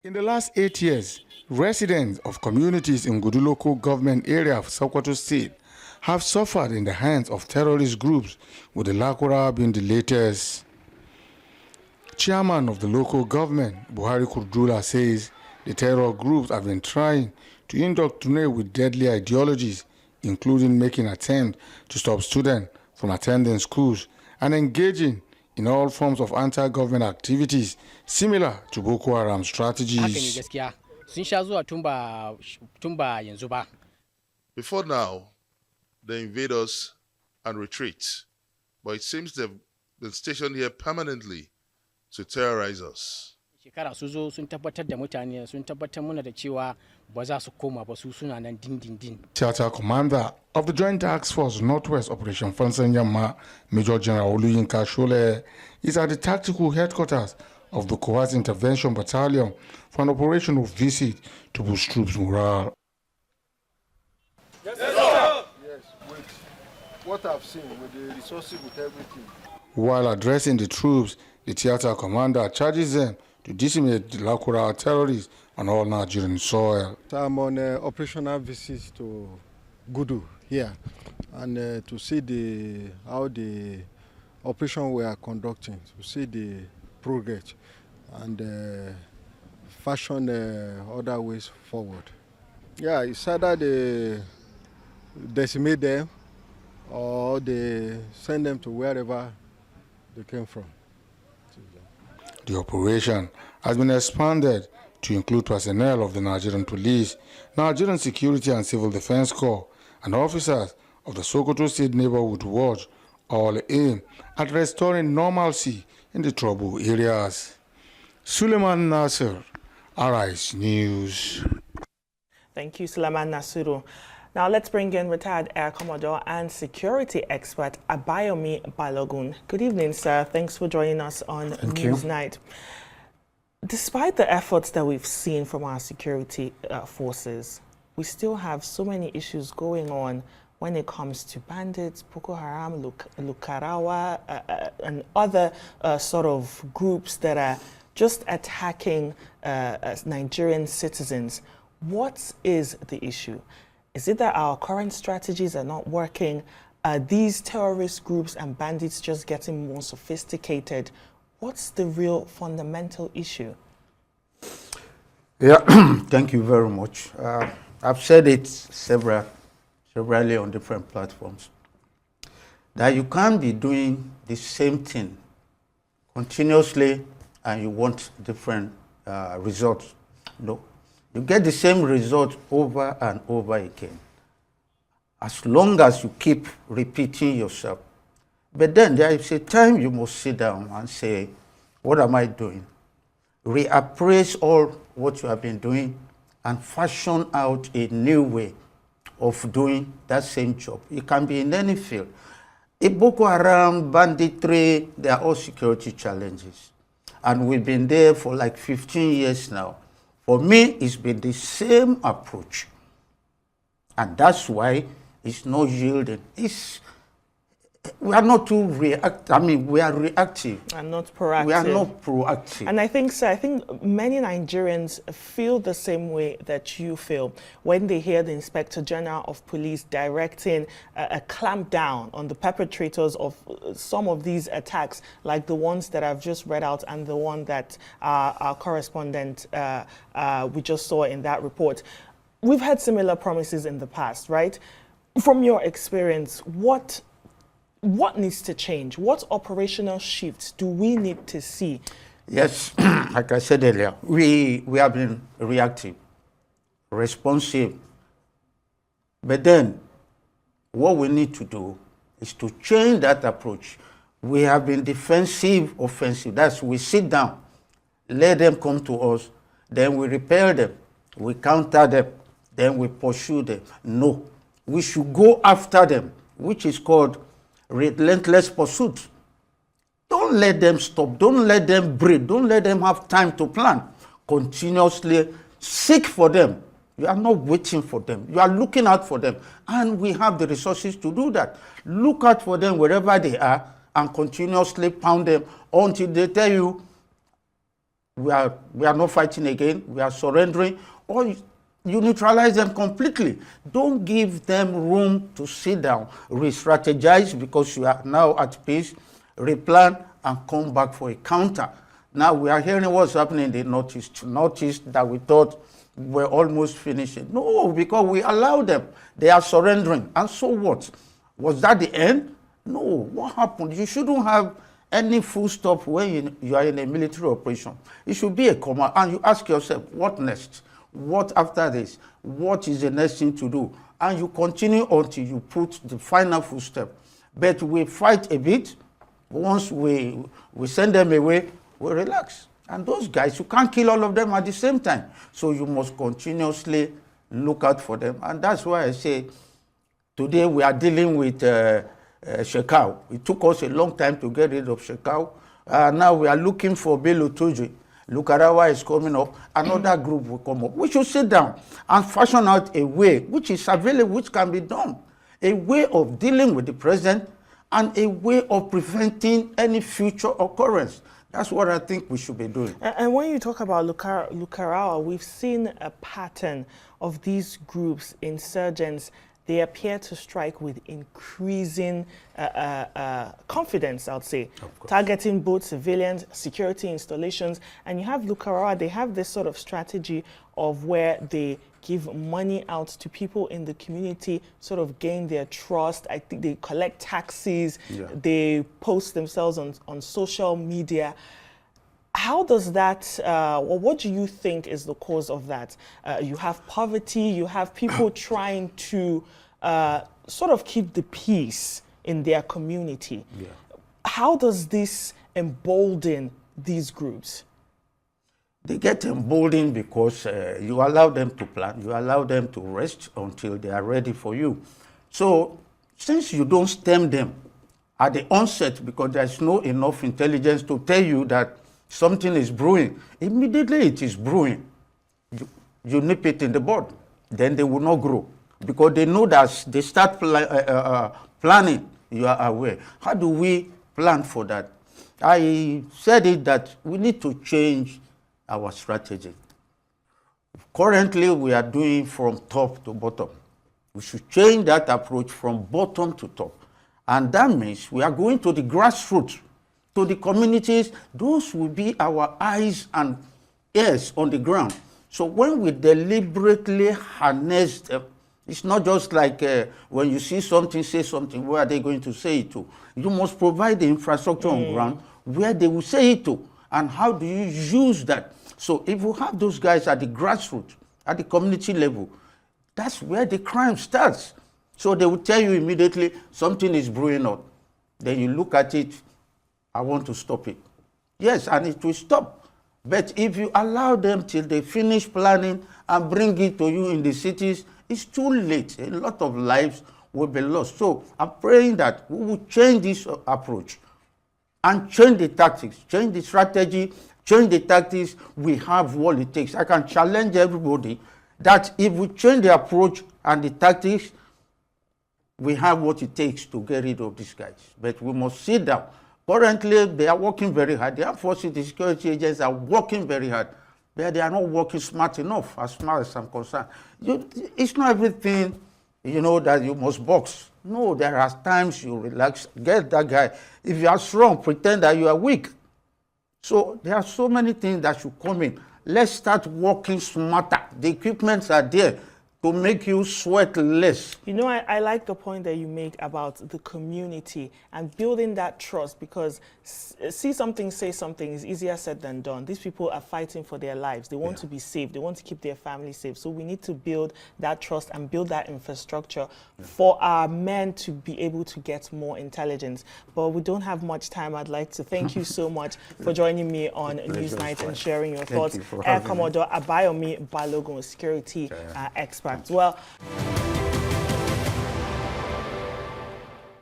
In the last 8 years, residents of communities in Gudu local government area of Sokoto State have suffered in the hands of terrorist groups, with the Lakura being the latest. Chairman of the local government, Buhari Kurdula, says the terror groups have been trying to indoctrinate with deadly ideologies, including making attempts to stop students from attending schools and engaging in all forms of anti-government activities similar to Boko Haram strategies. Before now, they invade us and retreat, but it seems they've been stationed here permanently to terrorize us. Theater commander of the Joint Task Force Northwest Operation Fansanyama, Major General Oluyinka Shole, is at the tactical headquarters of the Coast Intervention Battalion for an operational visit to boost troops' morale. Yes, sir. Yes, with what I've seen, with the resources, with everything. While addressing the troops, the theater commander charges them to decimate the Lakura terrorists on all Nigerian soil. I'm on operational visits to Gudu here and to see how the operation we are conducting, to see the progress and fashion other ways forward. Yeah, it's either they decimate them or they send them to wherever they came from. The operation has been expanded to include personnel of the Nigerian Police, Nigerian Security and Civil Defense Corps, and officers of the Sokoto State Neighborhood Watch, all aimed at restoring normalcy in the troubled areas. Suleiman Nasser, Arise News. Thank you, Suleiman Nasiru. Now let's bring in retired Air Commodore and security expert Abayomi Balogun. Good evening, sir. Thanks for joining us on Newsnight. Despite the efforts that we've seen from our security forces, we still have so many issues going on when it comes to bandits, Boko Haram, Lukarawa, and other sort of groups that are just attacking Nigerian citizens. What is the issue? Is it that our current strategies are not working? Are these terrorist groups and bandits just getting more sophisticated? What's the real fundamental issue? Yeah, thank you very much. I've said it severally on different platforms, that you can't be doing the same thing continuously and you want different results. No. You get the same result over and over again, as long as you keep repeating yourself. But then there is a time you must sit down and say, what am I doing? Reappraise all what you have been doing and fashion out a new way of doing that same job. It can be in any field. In Boko Haram, banditry, they are all security challenges. And we've been there for like 15 years now. For me, it's been the same approach. And that's why it's not yielding. We are not too reactive. I mean, we are reactive. And not proactive. We are not proactive. And I think, sir, I think many Nigerians feel the same way that you feel when they hear the Inspector General of Police directing a clampdown on the perpetrators of some of these attacks, like the ones that I've just read out and the one that our correspondent we just saw in that report. We've had similar promises in the past, right? From your experience, what needs to change? What operational shifts do we need to see? Yes, like I said earlier, we have been reactive, responsive. But then what we need to do is to change that approach. We have been defensive, offensive. That's we sit down, let them come to us, then we repel them, we counter them, then we pursue them. No, we should go after them, which is called relentless pursuit. Don't let them stop. Don't let them breathe. Don't let them have time to plan. Continuously seek for them. You are not waiting for them. You are looking out for them. And we have the resources to do that. Look out for them wherever they are and continuously pound them until they tell you, we are not fighting again, we are surrendering, or you neutralize them completely. Don't give them room to sit down, re-strategize because you are now at peace, replan and come back for a counter. Now we are hearing what's happening in the Northeast that we thought were almost finishing. No, because we allow them. They are surrendering. And so what? Was that the end? No. What happened? You shouldn't have any full stop when you are in a military operation. It should be a comma, and you ask yourself, what next? What after this? What is the next thing to do? And you continue until you put the final full step. But we fight a bit. Once we send them away, we relax. And those guys, you can't kill all of them at the same time. So you must continuously look out for them. And that's why I say today we are dealing with Shekau. It took us a long time to get rid of Shekau. Now we are looking for Belotoji. Lukarawa is coming up. Another group will come up. We should sit down and fashion out a way which is available, which can be done. A way of dealing with the present and a way of preventing any future occurrence. That's what I think we should be doing. And when you talk about Lukarawa, we've seen a pattern of these groups, insurgents. They appear to strike with increasing confidence, I would say, targeting both civilians, security installations. And you have Lukarawa, they have this sort of strategy of where they give money out to people in the community, sort of gain their trust. I think they collect taxes, they post themselves on social media. How does that, or what do you think is the cause of that? You have poverty, you have people trying to sort of keep the peace in their community. How does this embolden these groups? They get emboldened because you allow them to plan, you allow them to rest until they are ready for you. So since you don't stem them at the onset because there's no enough intelligence to tell you that something is brewing, immediately it is brewing. You nip it in the bud, then they will not grow because they know that they start planning, you are aware. How do we plan for that? I said it that we need to change our strategy. Currently, we are doing from top to bottom. We should change that approach from bottom to top. And that means we are going to the grassroots, to the communities. Those will be our eyes and ears on the ground. So when we deliberately harness them, it's not just like when you see something, say something, where are they going to say it to? You must provide the infrastructure on ground where they will say it to. And how do you use that? So if you have those guys at the grassroots, at the community level, that's where the crime starts. So they will tell you immediately something is brewing up. Then you look at it, I want to stop it. Yes, and it will stop. But if you allow them till they finish planning and bring it to you in the cities, it's too late. A lot of lives will be lost. So I'm praying that we will change this approach and change the tactics, change the strategy, change the tactics. We have what it takes. I can challenge everybody that if we change the approach and the tactics, we have what it takes to get rid of these guys. But we must sit down. Currently, they are working very hard. The armed forces, the security agents are working very hard. But they are not working smart enough, as far as I'm concerned. It's not everything, that you must box. No, there are times you relax, get that guy. If you are strong, pretend that you are weak. So there are so many things that should come in. Let's start working smarter. The equipments are there to make you sweat less. I like the point that you make about the community and building that trust, because see something, say something is easier said than done. These people are fighting for their lives. They want to be safe. They want to keep their family safe. So we need to build that trust and build that infrastructure for our men to be able to get more intelligence. But we don't have much time. I'd like to thank you so much for joining me on Newsnight and sharing your thoughts. Air Commodore Abayomi Balogun, security expert. Well.